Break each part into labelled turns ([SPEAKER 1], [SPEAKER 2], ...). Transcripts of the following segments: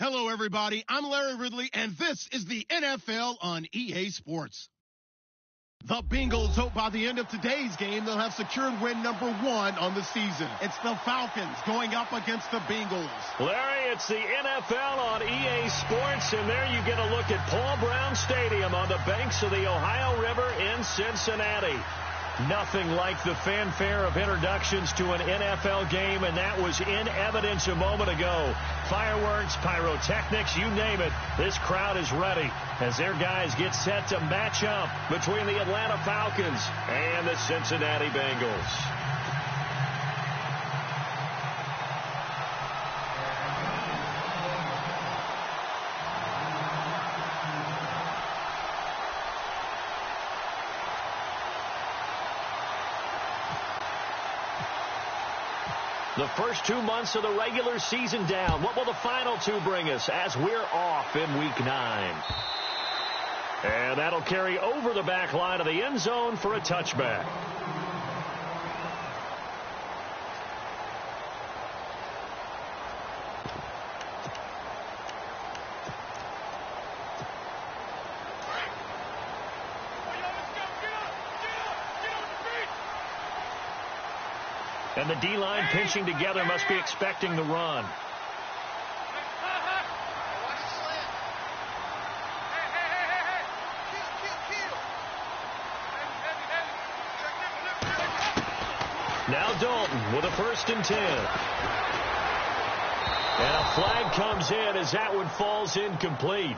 [SPEAKER 1] Hello, everybody. I'm Larry Ridley, and this is the NFL on EA Sports. The Bengals hope by the end of today's game they'll have secured win number 1 on the season. It's the Falcons going up against the Bengals.
[SPEAKER 2] Larry, it's the NFL on EA Sports, and there you get a look at Paul Brown Stadium on the banks of the Ohio River in Cincinnati. Nothing like the fanfare of introductions to an NFL game, and that was in evidence a moment ago. Fireworks, pyrotechnics, you name it. This crowd is ready as their guys get set to match up between the Atlanta Falcons and the Cincinnati Bengals. The first 2 months of the regular season down. What will the final 2 bring us as we're off in Week 9? And that'll carry over the back line of the end zone for a touchback. And the D-line pinching together must be expecting the run. Now Dalton with a 1st and 10. And a flag comes in as that one falls incomplete.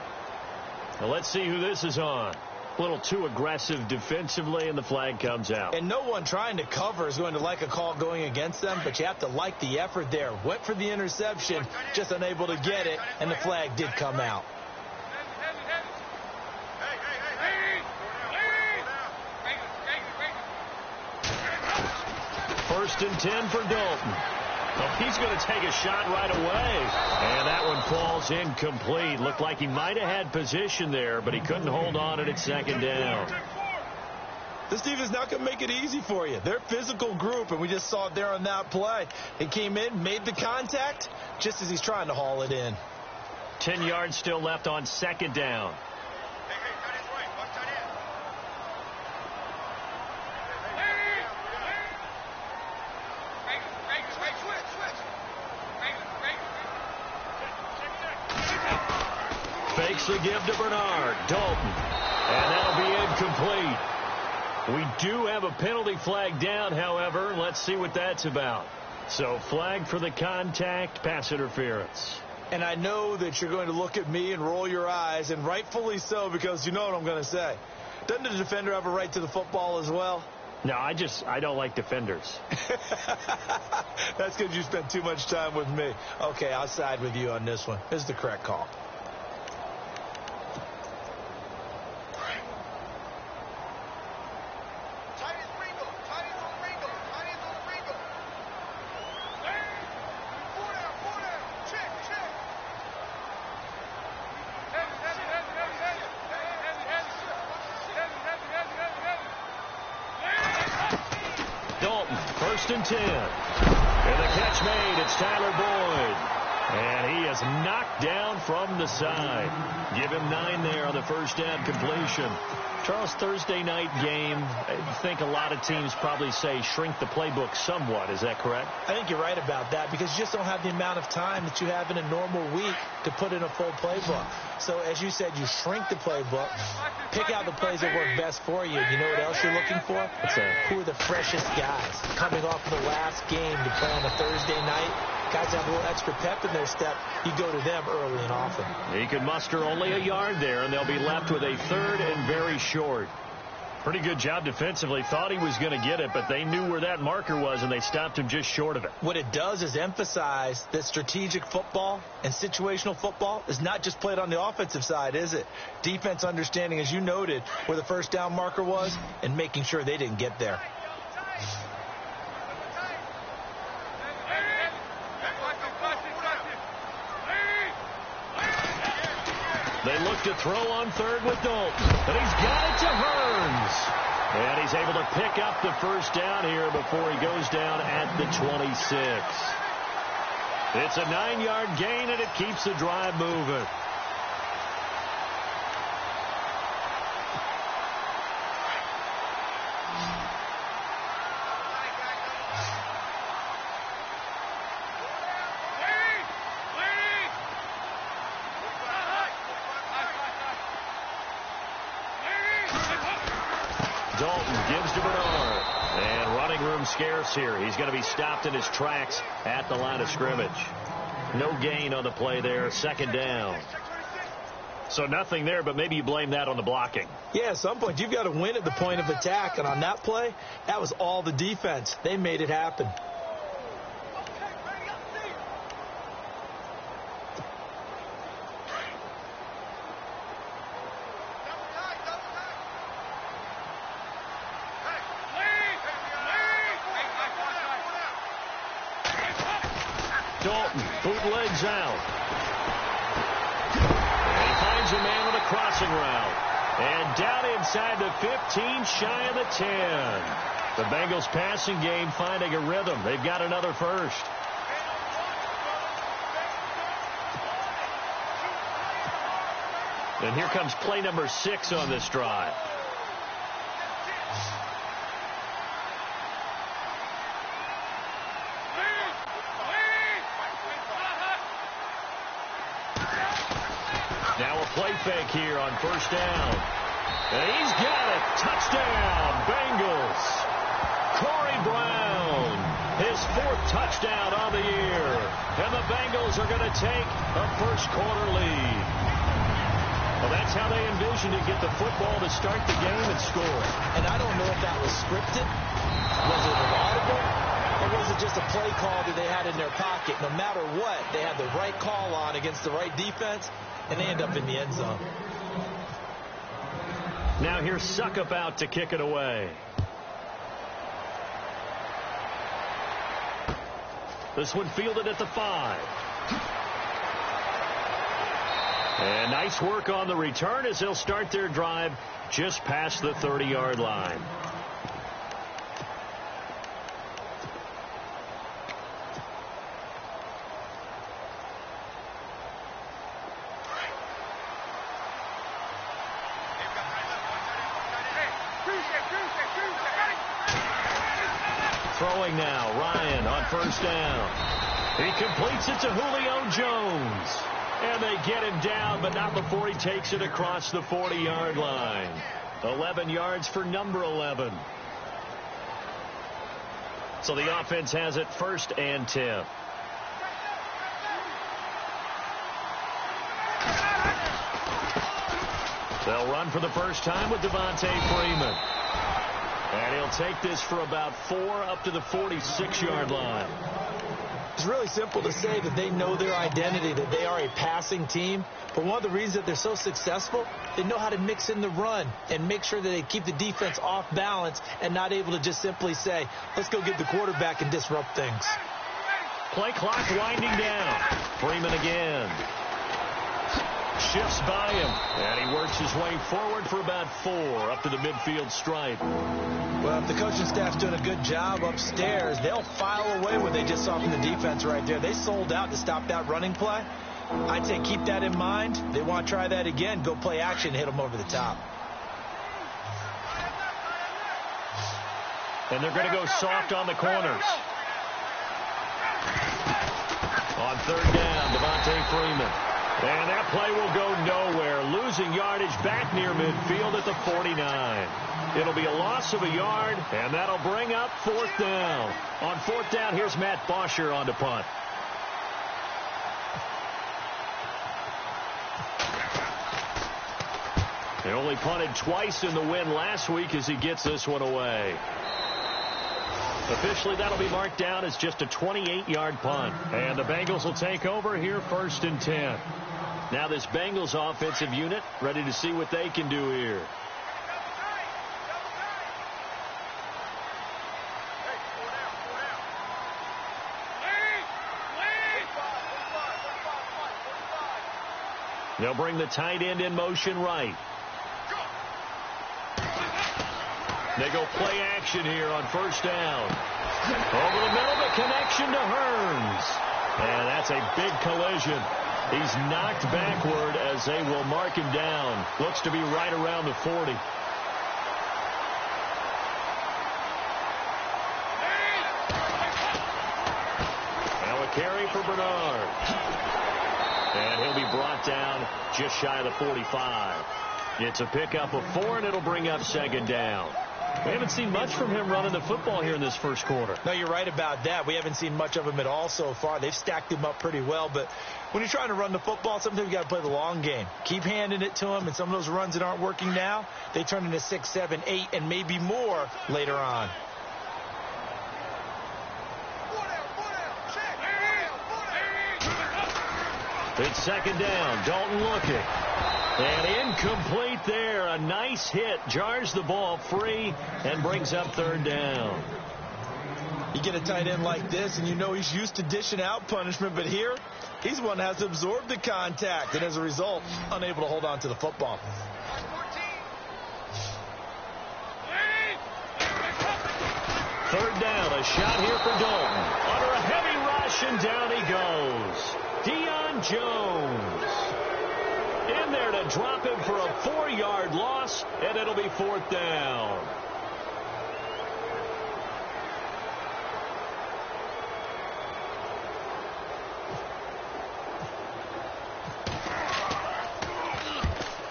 [SPEAKER 2] Now let's see who this is on. A little too aggressive defensively, and the flag comes out.
[SPEAKER 3] And no one trying to cover is going to like a call going against them, but you have to like the effort there. Went for the interception, just unable to get it, and the flag did come out.
[SPEAKER 2] First and 10 for Dalton. Oh, he's going to take a shot right away. And that one falls incomplete. Looked like he might have had position there, but he couldn't hold on at 2nd down.
[SPEAKER 3] This team is not going to make it easy for you. They're a physical group, and we just saw it there on that play. He came in, made the contact, just as he's trying to haul it in.
[SPEAKER 2] 10 yards still left on 2nd down. Fakes the give to Bernard. Dalton. And that'll be incomplete. We do have a penalty flag down, however. Let's see what that's about. So flag for the contact, pass interference.
[SPEAKER 3] And I know that you're going to look at me and roll your eyes, and rightfully so, because you know what I'm going to say. Doesn't the defender have a right to the football as well?
[SPEAKER 2] No, I don't like defenders.
[SPEAKER 3] That's because you spent too much time with me. Okay, I'll side with you on this one. This is the correct call.
[SPEAKER 2] First and 10. And the catch made. It's Tyler Boyd. And he is knocked down from the side. Give him 9 there on the first down completion. Charles, Thursday night game, I think a lot of teams probably say shrink the playbook somewhat. Is that correct?
[SPEAKER 3] I think you're right about that because you just don't have the amount of time that you have in a normal week to put in a full playbook. So, as you said, you shrink the playbook, pick out the plays that work best for you. You know what else you're looking for? Who are the freshest guys coming off of the last game to play on a Thursday night? Guys have a little extra pep in their step. You go to them early and often.
[SPEAKER 2] He could muster only a yard there, and they'll be left with a 3rd and very short. Pretty good job defensively. Thought he was going to get it, but they knew where that marker was, and they stopped him just short of it.
[SPEAKER 3] What it does is emphasize that strategic football and situational football is not just played on the offensive side, is it? Defense understanding, as you noted, where the first down marker was and making sure they didn't get there.
[SPEAKER 2] They look to throw on 3rd with Dalton. And he's got it to Hearns. And he's able to pick up the first down here before he goes down at the 26. It's a 9-yard gain, and it keeps the drive moving. Scarce here. He's going to be stopped in his tracks at the line of scrimmage. No gain on the play there. Second down. So nothing there, but maybe you blame that on the blocking.
[SPEAKER 3] Yeah, at some point you've got to win at the point of attack, and on that play, that was all the defense. They made it happen.
[SPEAKER 2] Dalton, bootlegs out. And he finds a man with a crossing route. And down inside the 15, shy of the 10. The Bengals passing game finding a rhythm. They've got another first. And here comes play number 6 on this drive. Now a play fake here on first down. And he's got it. Touchdown, Bengals. Corey Brown, his 4th touchdown on the year. And the Bengals are going to take a first-quarter lead. Well, that's how they envisioned to get the football to start the game and score.
[SPEAKER 3] And I don't know if that was scripted. Was it an audible? Or was it just a play call that they had in their pocket? No matter what, they had the right call on against the right defense, and they end up in the end zone.
[SPEAKER 2] Now here's Suckup out to kick it away. This one fielded at the 5. And nice work on the return as they'll start their drive just past the 30-yard line. Throwing now, Ryan on first down. He completes it to Julio Jones. And they get him down, but not before he takes it across the 40-yard line. 11 yards for number 11. So the offense has it 1st and 10. They'll run for the first time with Devontae Freeman. And he'll take this for about 4 up to the 46-yard line.
[SPEAKER 3] It's really simple to say that they know their identity, that they are a passing team. But one of the reasons that they're so successful, they know how to mix in the run and make sure that they keep the defense off balance and not able to just simply say, let's go get the quarterback and disrupt things.
[SPEAKER 2] Play clock winding down. Freeman again. Shifts by him, and he works his way forward for about 4 up to the midfield stripe.
[SPEAKER 3] Well, if the coaching staff's doing a good job upstairs, they'll file away what they just saw from the defense right there. They sold out to stop that running play. I'd say keep that in mind. They want to try that again. Go play action, hit them over the top.
[SPEAKER 2] And they're going to go soft on the corners. On 3rd down, Devontae Freeman. And that play will go nowhere. Losing yardage back near midfield at the 49. It'll be a loss of a yard, and that'll bring up 4th down. On 4th down, here's Matt Bosher on to punt. They only punted twice in the win last week as he gets this one away. Officially, that'll be marked down as just a 28-yard punt. And the Bengals will take over here 1st and 10. Now this Bengals offensive unit ready to see what they can do here. They'll bring the tight end in motion right. They go play action here on 1st down. Over the middle, the connection to Hearns. And that's a big collision. He's knocked backward as they will mark him down. Looks to be right around the 40. Now a carry for Bernard. And he'll be brought down just shy of the 45. It's a pickup of 4, and it'll bring up second down. We haven't seen much from him running the football here in this first quarter.
[SPEAKER 3] No, you're right about that. We haven't seen much of him at all so far. They've stacked him up pretty well, but when you're trying to run the football, sometimes you got to play the long game. Keep handing it to him, and some of those runs that aren't working now, they turn into 6, 7, 8, and maybe more later on.
[SPEAKER 2] It's second down. Dalton looking. And incomplete there. A nice hit. Jars the ball free and brings up third down.
[SPEAKER 3] You get a tight end like this, and you know he's used to dishing out punishment, but here, he's one that has to absorb the contact, and as a result, unable to hold on to the football.
[SPEAKER 2] Third down. A shot here for Dalton. Under a heavy rush, and down he goes. Deion Jones in there to drop him for a 4-yard loss, and it'll be fourth down.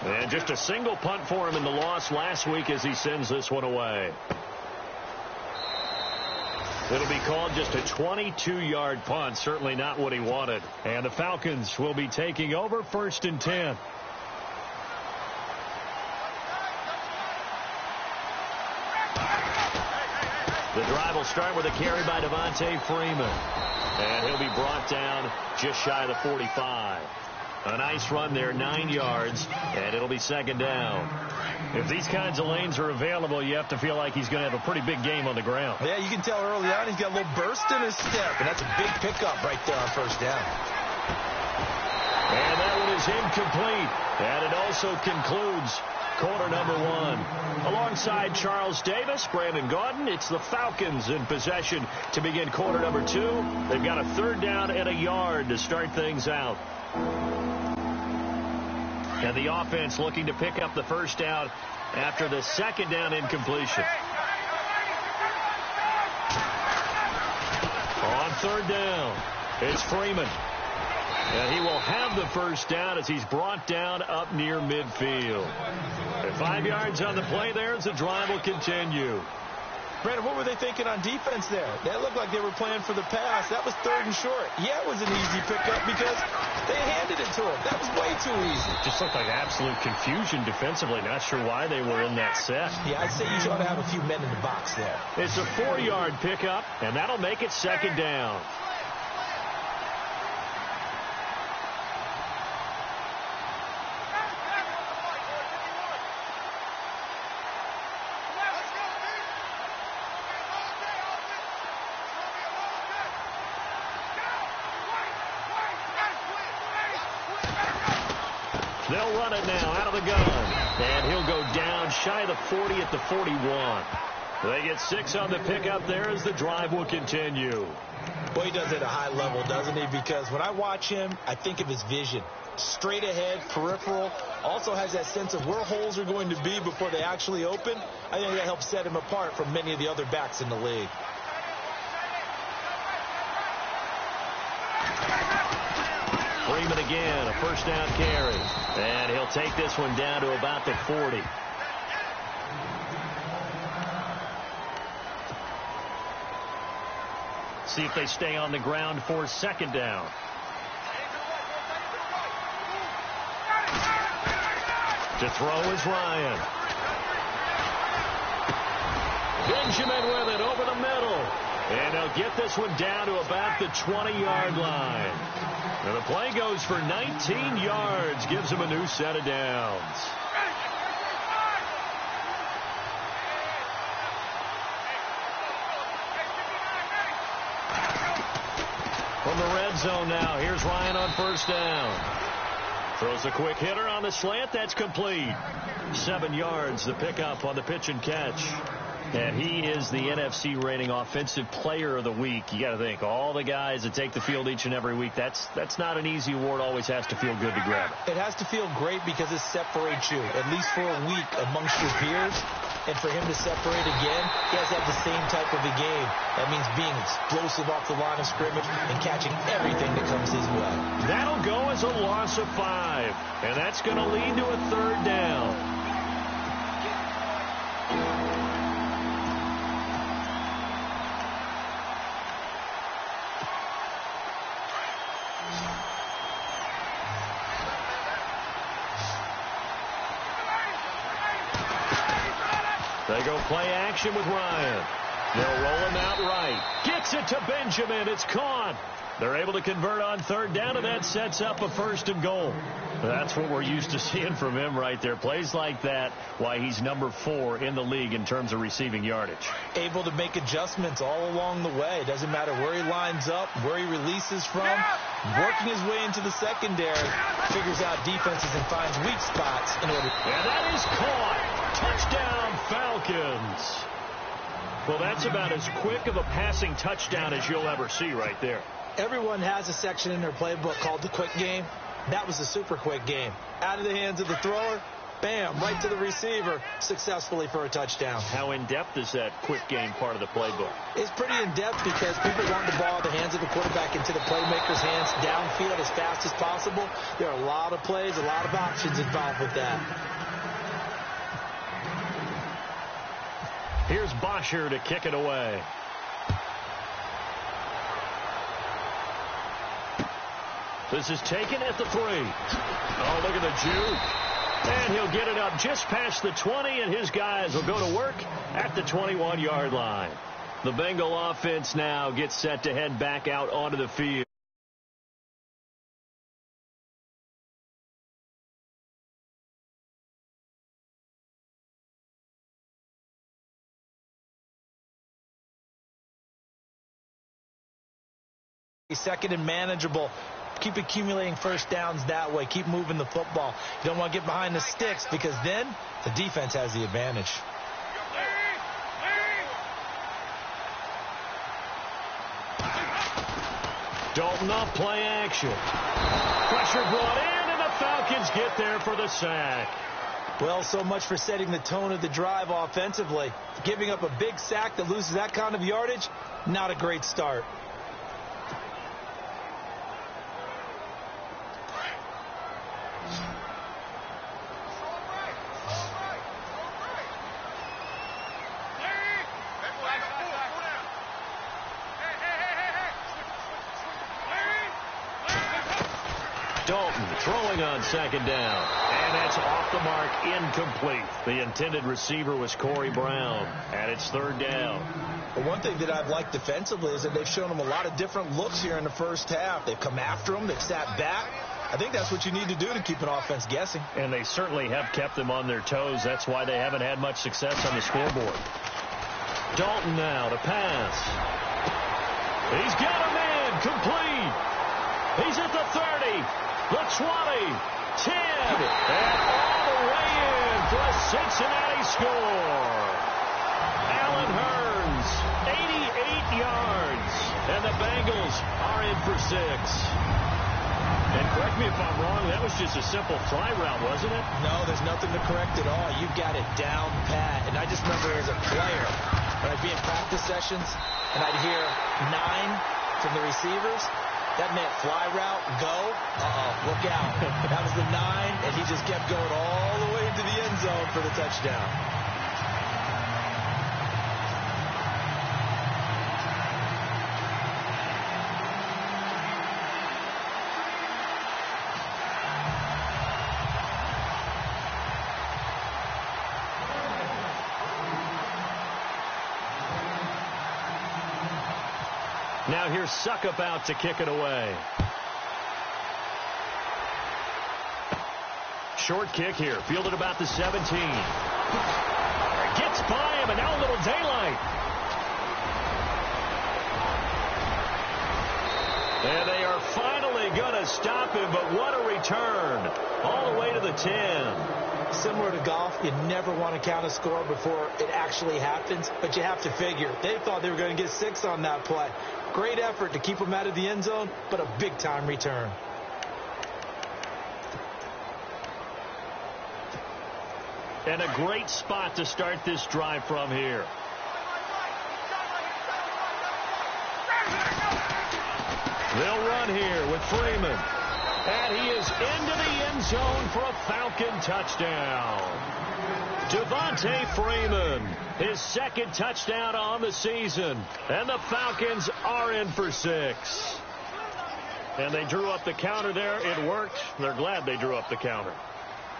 [SPEAKER 2] And just a single punt for him in the loss last week as he sends this one away. It'll be called just a 22-yard punt. Certainly not what he wanted. And the Falcons will be taking over, 1st and 10. The drive will start with a carry by Devontae Freeman. And he'll be brought down just shy of the 45. A nice run there, 9 yards, and it'll be second down. If these kinds of lanes are available, you have to feel like he's going to have a pretty big game on the ground.
[SPEAKER 3] Yeah, you can tell early on he's got a little burst in his step, and that's a big pickup right there on first down.
[SPEAKER 2] And that one is incomplete. And it also concludes quarter number 1. Alongside Charles Davis, Brandon Gaudin, it's the Falcons in possession to begin quarter number 2. They've got a third down and a yard to start things out. And the offense looking to pick up the first down after the second down incompletion. On third down, it's Freeman. And he will have the first down as he's brought down up near midfield. And 5 yards on the play there as the drive will continue.
[SPEAKER 3] Brandon, what were they thinking on defense there? That looked like they were playing for the pass. That was 3rd and short. Yeah, it was an easy pickup because they handed it to him. That was way too easy.
[SPEAKER 2] Just looked like absolute confusion defensively. Not sure why they were in that set.
[SPEAKER 3] Yeah, I'd say you ought to have a few men in the box there.
[SPEAKER 2] It's a 4-yard pickup, and that'll make it second down. They'll run it now out of the gun. And he'll go down shy of the 40 at the 41. They get 6 on the pickup there as the drive will continue.
[SPEAKER 3] Well, he does it at a high level, doesn't he? Because when I watch him, I think of his vision. Straight ahead, peripheral. Also has that sense of where holes are going to be before they actually open. I think that helps set him apart from many of the other backs in the league.
[SPEAKER 2] Freeman again, a first down carry. And he'll take this one down to about the 40. See if they stay on the ground for second down. To throw is Ryan. Benjamin with it over the middle. And they'll get this one down to about the 20-yard line. And the play goes for 19 yards, gives them a new set of downs. From the red zone now, here's Ryan on first down. Throws a quick hitter on the slant. That's complete. 7 yards, the pickup on the pitch and catch. And he is the NFC rating Offensive Player of the Week. You got to think, all the guys that take the field each and every week, that's not an easy award. Always has to feel good to grab it.
[SPEAKER 3] It has to feel great because it separates you, at least for a week, amongst your peers. And for him to separate again, he has to have the same type of a game. That means being explosive off the line of scrimmage and catching everything that comes his way.
[SPEAKER 2] That'll go as a loss of 5. And that's going to lead to a 3rd down. They go play action with Ryan. They'll roll him out right. Gets it to Benjamin. It's caught. They're able to convert on 3rd down, and that sets up a 1st and goal. That's what we're used to seeing from him right there. Plays like that, why he's number 4 in the league in terms of receiving yardage.
[SPEAKER 3] Able to make adjustments all along the way. Doesn't matter where he lines up, where he releases from. Working his way into the secondary, figures out defenses and finds weak spots in order.
[SPEAKER 2] And that is caught. Touchdown, Falcons. Well, that's about as quick of a passing touchdown as you'll ever see right there.
[SPEAKER 3] Everyone has a section in their playbook called the quick game. That was a super quick game. Out of the hands of the thrower, bam, right to the receiver, successfully for a touchdown.
[SPEAKER 2] How in-depth is that quick game part of the playbook?
[SPEAKER 3] It's pretty in-depth because people want the ball in the hands of the quarterback into the playmaker's hands downfield as fast as possible. There are a lot of plays, a lot of options involved with that.
[SPEAKER 2] Here's Bosher to kick it away. This is taken at the 3. Oh, look at the juke. And he'll get it up just past the 20, and his guys will go to work at the 21-yard line. The Bengal offense now gets set to head back out onto the field.
[SPEAKER 3] Second and manageable. Keep accumulating 1st downs that way. Keep moving the football. You don't want to get behind the sticks because then the defense has the advantage.
[SPEAKER 2] Dalton off play action. Pressure brought in, and the Falcons get there for the sack.
[SPEAKER 3] Well, so much for setting the tone of the drive offensively. Giving up a big sack that loses that kind of yardage, not a great start.
[SPEAKER 2] Dalton throwing on 2nd down. And that's off the mark, incomplete. The intended receiver was Corey Brown. And it's 3rd down.
[SPEAKER 3] Well, one thing that I've liked defensively is that they've shown him a lot of different looks here in the 1st half. They've come after him. They've sat back. I think that's what you need to do to keep an offense guessing.
[SPEAKER 2] And they certainly have kept them on their toes. That's why they haven't had much success on the scoreboard. Dalton now to pass. He's got a man complete. He's at the 30. The 20, 10, and all the way in for a Cincinnati score. Allen Hurns, 88 yards, and the Bengals are in for 6. And correct me if I'm wrong, that was just a simple fly route, wasn't it?
[SPEAKER 3] No, there's nothing to correct at all. You've got it down pat. And I just remember as a player, when I'd be in practice sessions, and I'd hear 9 from the receivers, that meant fly route, go, look out. That was the 9, and he just kept going all the way into the end zone for the touchdown.
[SPEAKER 2] Now here's Suckup out to kick it away. Short kick here, fielded about the 17. Gets by him, and now a little daylight. And they are finally going to stop him, but what a return. All the way to the 10.
[SPEAKER 3] Similar to golf, you never want to count a score before it actually happens, but you have to figure. They thought they were going to get 6 on that play. Great effort to keep them out of the end zone, but a big-time return.
[SPEAKER 2] And a great spot to start this drive from here. They'll run here with Freeman. And he is into the end zone for a Falcon touchdown. Devontae Freeman, his second touchdown on the season. And the Falcons are in for 6. And they drew up the counter there. It worked. They're glad they drew up the counter.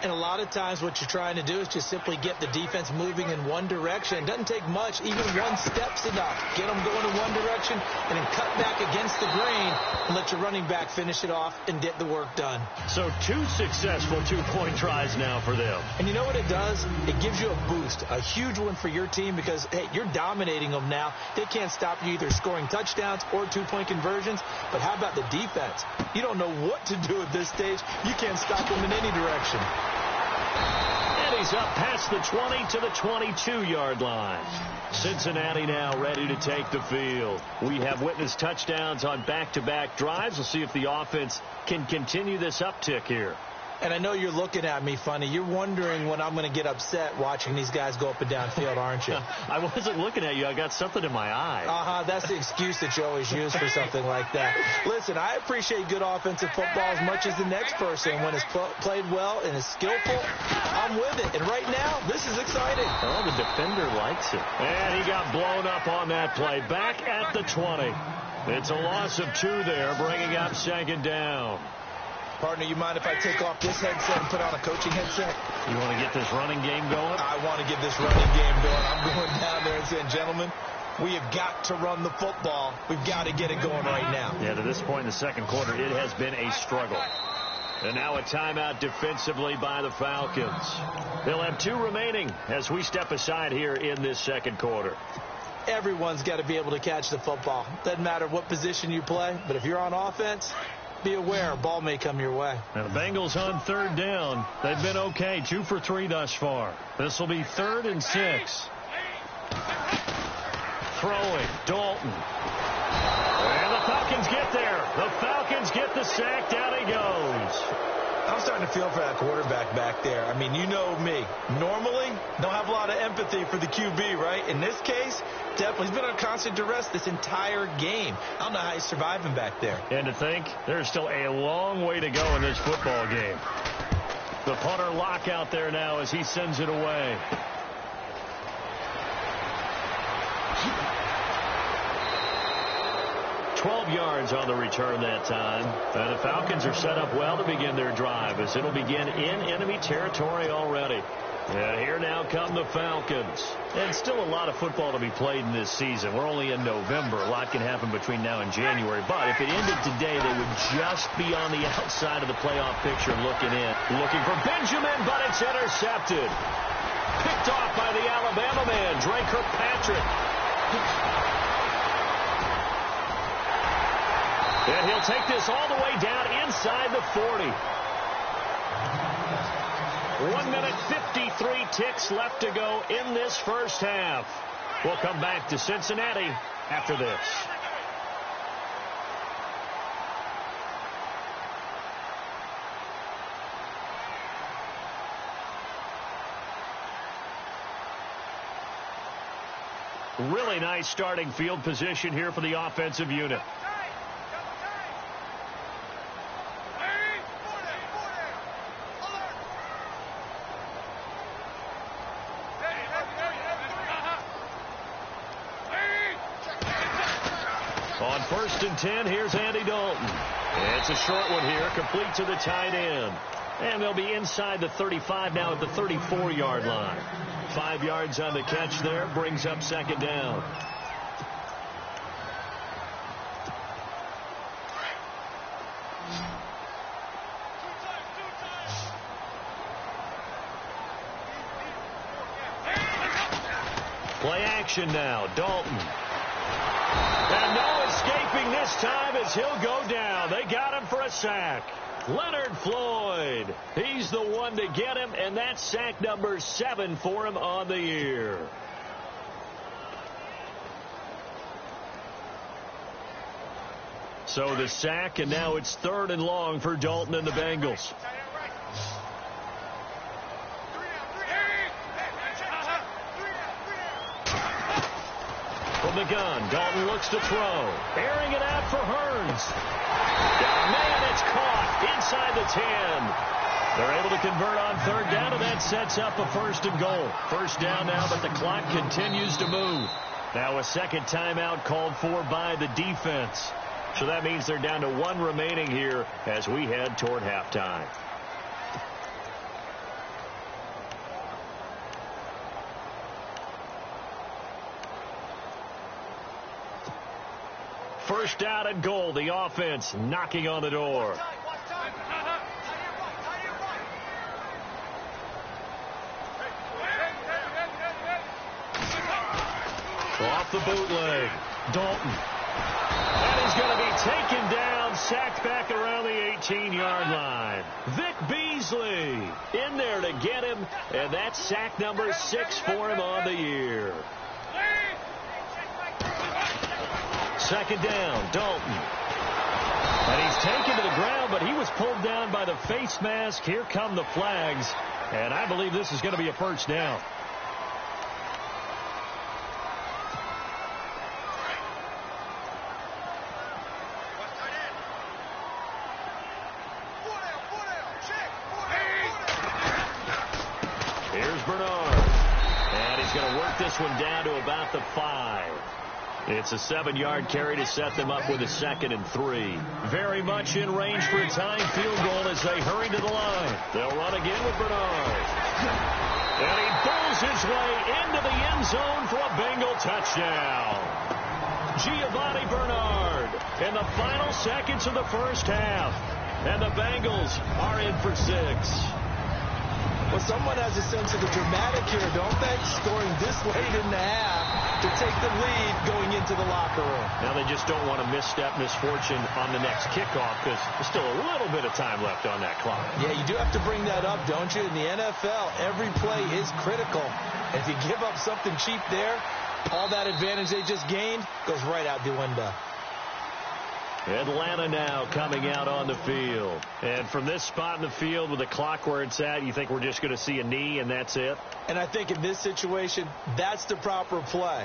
[SPEAKER 3] And a lot of times what you're trying to do is just simply get the defense moving in one direction. It doesn't take much. Even one step's enough. Get them going in one direction and then cut back against the grain and let your running back finish it off and get the work done.
[SPEAKER 2] So 2 successful 2-point tries now for them.
[SPEAKER 3] And you know what it does? It gives you a boost, a huge one for your team because, hey, you're dominating them now. They can't stop you either scoring touchdowns or 2-point conversions. But how about the defense? You don't know what to do at this stage. You can't stop them in any direction.
[SPEAKER 2] And he's up past the 20 to the 22-yard line. Cincinnati now ready to take the field. We have witnessed touchdowns on back-to-back drives. We'll see if the offense can continue this uptick here.
[SPEAKER 3] And I know you're looking at me funny. You're wondering when I'm going to get upset watching these guys go up and down field, aren't you?
[SPEAKER 2] I wasn't looking at you. I got something in my eye.
[SPEAKER 3] That's the excuse that you always use for something like that. Listen, I appreciate good offensive football as much as the next person. When it's played well and is skillful, I'm with it. And right now, this is exciting.
[SPEAKER 2] Oh, the defender likes it. And he got blown up on that play. Back at the 20. It's a loss of 2 there, bringing up second down.
[SPEAKER 3] Partner, you mind if I take off this headset and put on a coaching headset?
[SPEAKER 2] You want to get this running game going?
[SPEAKER 3] I want to get this running game going. I'm going down there and saying, gentlemen, we have got to run the football. We've got to get it going right now.
[SPEAKER 2] Yeah, to this point in the second quarter, it has been a struggle. And now a timeout defensively by the Falcons. They'll have 2 remaining as we step aside here in this second quarter.
[SPEAKER 3] Everyone's got to be able to catch the football. Doesn't matter what position you play, but if you're on offense, be aware a ball may come your way.
[SPEAKER 2] Now the Bengals on 3rd down. They've been okay. 2 for 3 thus far. This will be 3rd and 6. Throwing. Dalton. And the Falcons get there. The Falcons get the sack. Down he goes.
[SPEAKER 3] I'm starting to feel for that quarterback back there. I mean, you know me. Normally, don't have a lot of empathy for the QB, right? In this case, definitely. He's been on constant duress this entire game. I don't know how he's surviving back there.
[SPEAKER 2] And to think, there's still a long way to go in this football game. The punter lock out there now as he sends it away. Yards on the return that time. And the Falcons are set up well to begin their drive as it'll begin in enemy territory already. And here now come the Falcons. And still a lot of football to be played in this season. We're only in November. A lot can happen between now and January. But if it ended today, they would just be on the outside of the playoff picture looking in. Looking for Benjamin, but it's intercepted. Picked off by the Alabama man, Drake Kirkpatrick. And he'll take this all the way down inside the 40. 1 minute 53 ticks left to go in this first half. We'll come back to Cincinnati after this. Really nice starting field position here for the offensive unit. On 1st and 10, here's Andy Dalton. It's a short one here, complete to the tight end. And they'll be inside the 35 now at the 34-yard line. 5 yards on the catch there, brings up second down. Play action now, Dalton. And no escaping this time as he'll go down. They got him for a sack. Leonard Floyd. He's the one to get him, and that's sack number 7 for him on the year. So the sack, and now it's 3rd and long for Dalton and the Bengals. From the gun, Dalton looks to throw. Airing it out for Hearns. Man, it's caught inside the 10. They're able to convert on 3rd down, and that sets up a 1st and goal. 1st down now, but the clock continues to move. Now a second timeout called for by the defense. So that means they're down to 1 remaining here as we head toward halftime. First down and goal. The offense knocking on the door. Off the bootleg. Dalton. And he's going to be taken down, sacked back around the 18-yard line. Vic Beasley in there to get him, and that's sack number 6 for him on the year. 2nd down, Dalton. And he's taken to the ground, but he was pulled down by the face mask. Here come the flags, and I believe this is going to be a 1st down. Here's Bernard. And he's going to work this one down to about the 5. It's a 7-yard carry to set them up with a 2nd and 3. Very much in range for a tying field goal as they hurry to the line. They'll run again with Bernard. And he pulls his way into the end zone for a Bengal touchdown. Giovanni Bernard in the final seconds of the 1st half. And the Bengals are in for 6.
[SPEAKER 3] Well, someone has a sense of the dramatic here, don't they? Scoring this late in the half to take the lead going into the locker room.
[SPEAKER 2] Now they just don't want to misstep misfortune on the next kickoff because there's still a little bit of time left on that clock.
[SPEAKER 3] Yeah, you do have to bring that up, don't you? In the NFL, every play is critical. If you give up something cheap there, all that advantage they just gained goes right out the window.
[SPEAKER 2] Atlanta now coming out on the field. And from this spot in the field with the clock where it's at, you think we're just going to see a knee and that's it?
[SPEAKER 3] And I think in this situation, that's the proper play.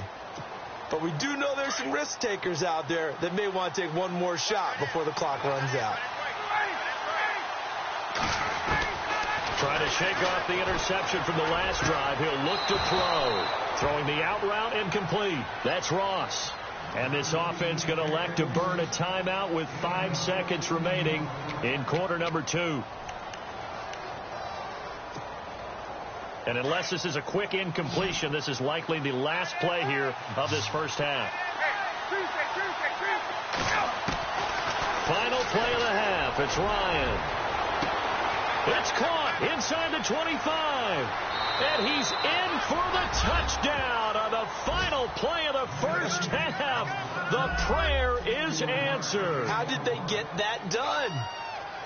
[SPEAKER 3] But we do know there's some risk takers out there that may want to take one more shot before the clock runs out.
[SPEAKER 2] Trying to shake off the interception from the last drive. He'll look to throw. Throwing the out route incomplete. That's Ross. And this offense going to elect to burn a timeout with 5 seconds remaining in quarter number 2. And unless this is a quick incompletion, this is likely the last play here of this 1st half. Final play of the half. It's Ryan. It's caught inside the 25. And he's in for the touchdown on the final play of the 1st half. The prayer is answered.
[SPEAKER 3] How did they get that done?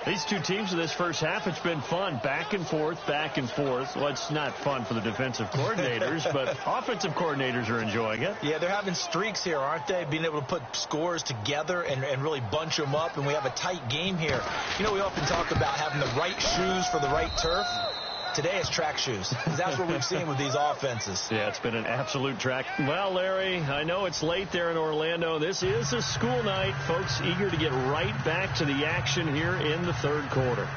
[SPEAKER 2] These two teams in this 1st half, it's been fun. Back and forth, back and forth. Well, it's not fun for the defensive coordinators, but offensive coordinators are enjoying it.
[SPEAKER 3] Yeah, they're having streaks here, aren't they? Being able to put scores together and really bunch them up, and we have a tight game here. You know, we often talk about having the right shoes for the right turf. Today it's track shoes. That's what we've seen with these offenses.
[SPEAKER 2] Yeah, it's been an absolute track. Well, Larry, I know it's late there in Orlando. This is a school night. Folks eager to get right back to the action here in the 3rd quarter.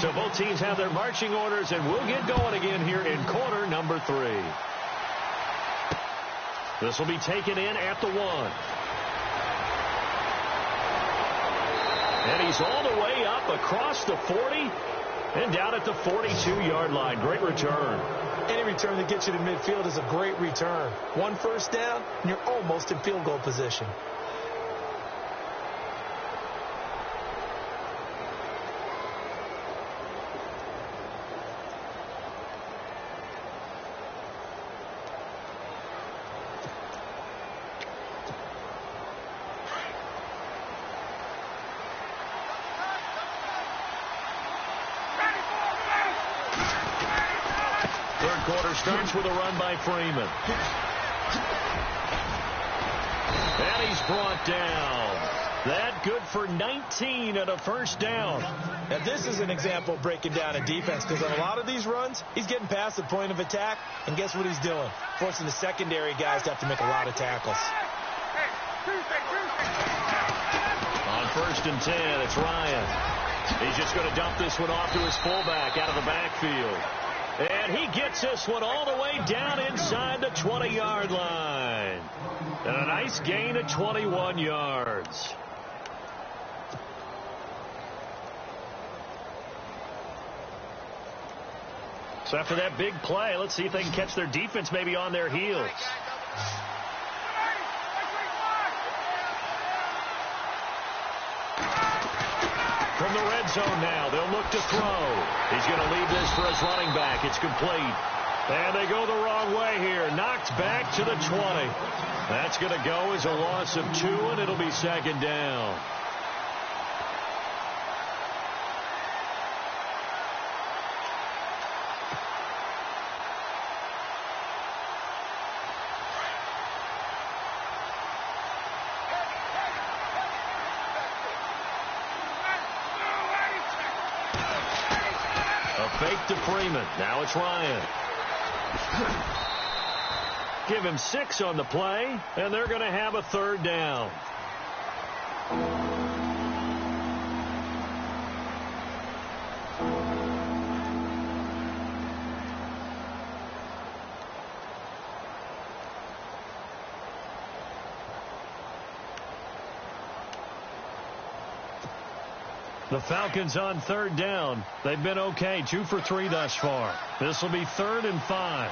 [SPEAKER 2] So both teams have their marching orders, and we'll get going again here in quarter number 3. This will be taken in at the 1. And he's all the way up across the 40 and down at the 42-yard line. Great return.
[SPEAKER 3] Any return that gets you to midfield is a great return. 1 first down, and you're almost in field goal position.
[SPEAKER 2] quarter starts with a run by Freeman. And he's brought down. That good for 19 and a first down.
[SPEAKER 3] Now, this is an example of breaking down a defense, because on a lot of these runs, he's getting past the point of attack, and guess what he's doing? Forcing the secondary guys to have to make a lot of tackles.
[SPEAKER 2] On 1st and 10, it's Ryan. He's just going to dump this one off to his fullback out of the backfield. And he gets this one all the way down inside the 20-yard line. And a nice gain of 21 yards. So after that big play, let's see if they can catch their defense maybe on their heels. From the red zone now, they'll look to throw. He's going to leave this for his running back. It's complete. And they go the wrong way here. Knocked back to the 20. That's going to go as a loss of 2, and it'll be 2nd down. Fake to Freeman. Now it's Ryan. Give him 6 on the play, and they're going to have a 3rd down. The Falcons on 3rd down. They've been okay. 2 for 3 thus far. This will be 3rd and 5.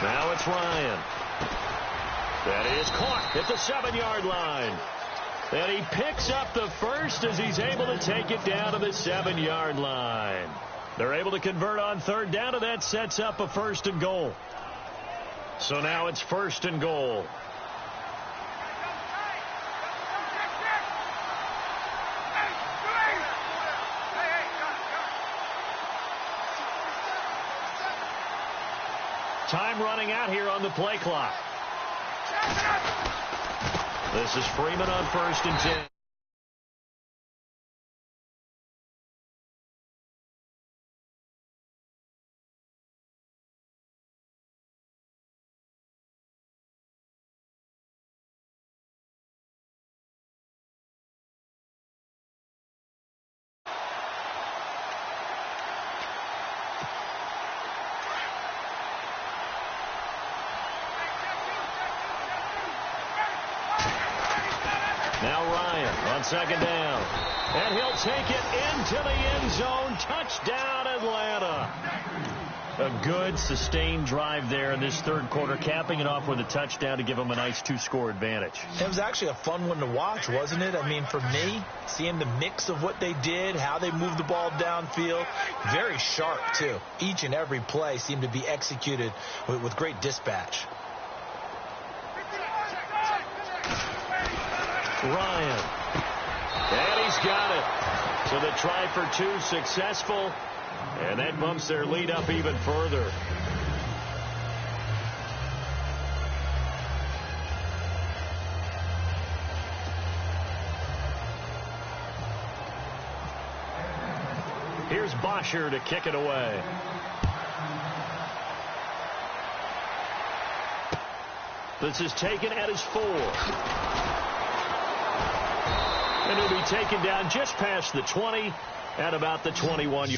[SPEAKER 2] Now it's Ryan. That is caught at the 7-yard line. And he picks up the first as he's able to take it down to the 7-yard line. They're able to convert on 3rd down, and that sets up a 1st and goal. So now it's 1st and goal. Time running out here on the play clock. This is Freeman on 1st and 10. Now Ryan on 2nd down. And he'll take it into the end zone. Touchdown, Atlanta. A good, sustained drive there in this 3rd quarter, capping it off with a touchdown to give them a nice 2-score advantage.
[SPEAKER 3] It was actually a fun one to watch, wasn't it? I mean, for me, seeing the mix of what they did, how they moved the ball downfield, very sharp, too. Each and every play seemed to be executed with great dispatch.
[SPEAKER 2] Ryan. And he's got it. So the try for 2 successful. And that bumps their lead up even further. Here's Bosher to kick it away. This is taken at his 4. And he'll be taken down just past the 20 at about the 21.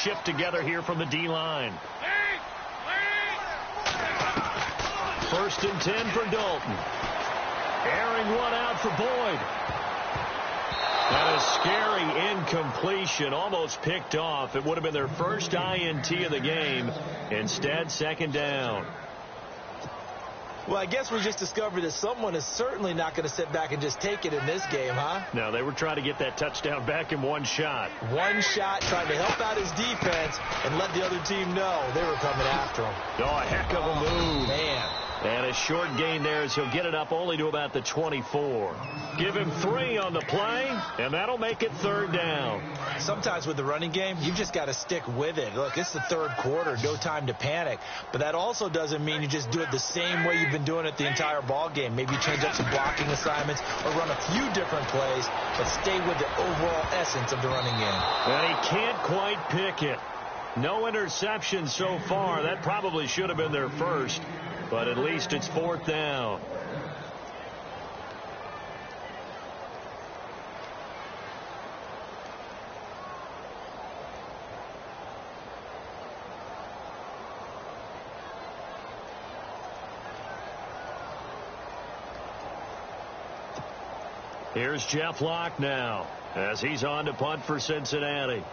[SPEAKER 2] shift together here from the D-line. 1st and 10 for Dalton. Airing one out for Boyd. And a scary incompletion, almost picked off. It would have been their first INT of the game. Instead, 2nd down.
[SPEAKER 3] Well, I guess we just discovered that someone is certainly not going to sit back and just take it in this game, huh?
[SPEAKER 2] No, they were trying to get that touchdown back in one shot.
[SPEAKER 3] One shot, trying to help out his defense and let the other team know they were coming after him.
[SPEAKER 2] Oh, a heck of a move.
[SPEAKER 3] Man.
[SPEAKER 2] And a short gain there as he'll get it up only to about the 24. Give him 3 on the play, and that'll make it 3rd down.
[SPEAKER 3] Sometimes with the running game, you've just got to stick with it. Look, it's the 3rd quarter, no time to panic. But that also doesn't mean you just do it the same way you've been doing it the entire ball game. Maybe change up some blocking assignments or run a few different plays, but stay with the overall essence of the running game.
[SPEAKER 2] And he can't quite pick it. No interception so far. That probably should have been their first, but at least it's 4th down. Here's Jeff Locke now as he's on to punt for Cincinnati.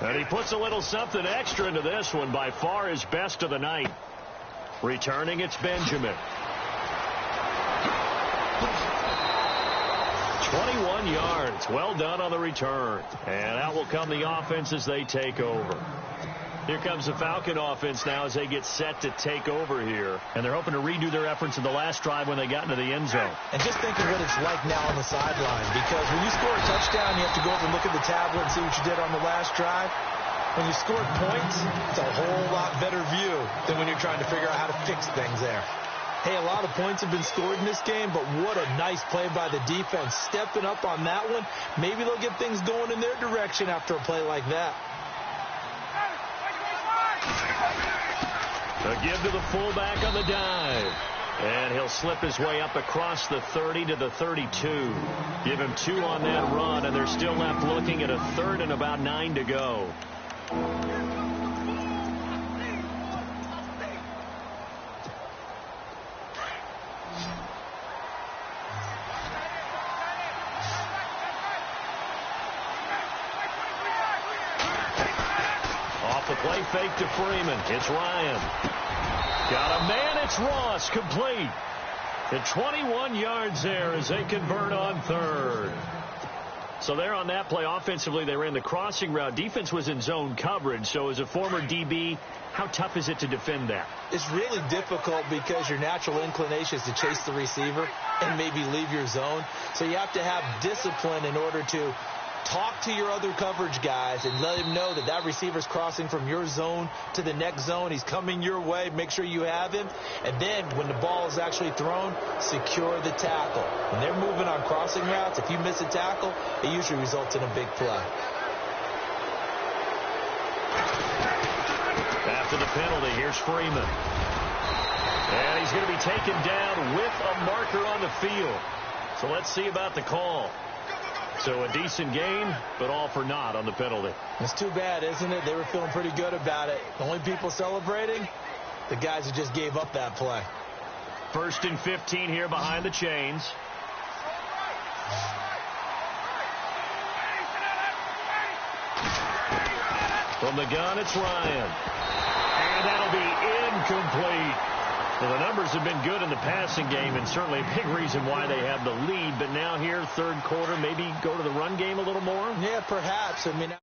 [SPEAKER 2] And he puts a little something extra into this one, by far his best of the night. Returning, it's Benjamin. 21 yards. Well done on the return. And out will come the offense as they take over. Here comes the Falcon offense now as they get set to take over here. And they're hoping to redo their efforts in the last drive when they got into the end zone.
[SPEAKER 3] And just think of what it's like now on the sideline. Because when you score a touchdown, you have to go over and look at the tablet and see what you did on the last drive. When you scored points, it's a whole lot better view than when you're trying to figure out how to fix things there. Hey, a lot of points have been scored in this game, but what a nice play by the defense. Stepping up on that one, maybe they'll get things going in their direction after a play like that.
[SPEAKER 2] A give to the fullback on the dive. And he'll slip his way up across the 30 to the 32. Give him 2 on that run, and they're still left looking at a 3rd and about 9 to go. Off the play fake to Freeman. It's Ryan. Got a man. It's Ross. Complete. At 21 yards there as they convert on 3rd. So there on that play, offensively, they ran the crossing route. Defense was in zone coverage. So as a former DB, how tough is it to defend that?
[SPEAKER 3] It's really difficult because your natural inclination is to chase the receiver and maybe leave your zone. So you have to have discipline in order to talk to your other coverage guys and let him know that that receiver's crossing from your zone to the next zone. He's coming your way. Make sure you have him. And then when the ball is actually thrown, secure the tackle. When they're moving on crossing routes, if you miss a tackle, it usually results in a big play.
[SPEAKER 2] After the penalty, here's Freeman. And he's going to be taken down with a marker on the field. So let's see about the call. So a decent gain, but all for naught on the penalty.
[SPEAKER 3] It's too bad, isn't it? They were feeling pretty good about it. The only people celebrating, the guys who just gave up that play.
[SPEAKER 2] 1st and 15 here behind the chains. From the gun, it's Ryan. And that'll be incomplete. Well, the numbers have been good in the passing game, and certainly a big reason why they have the lead. But now here, 3rd quarter, maybe go to the run game a little more?
[SPEAKER 3] Yeah, perhaps. I mean...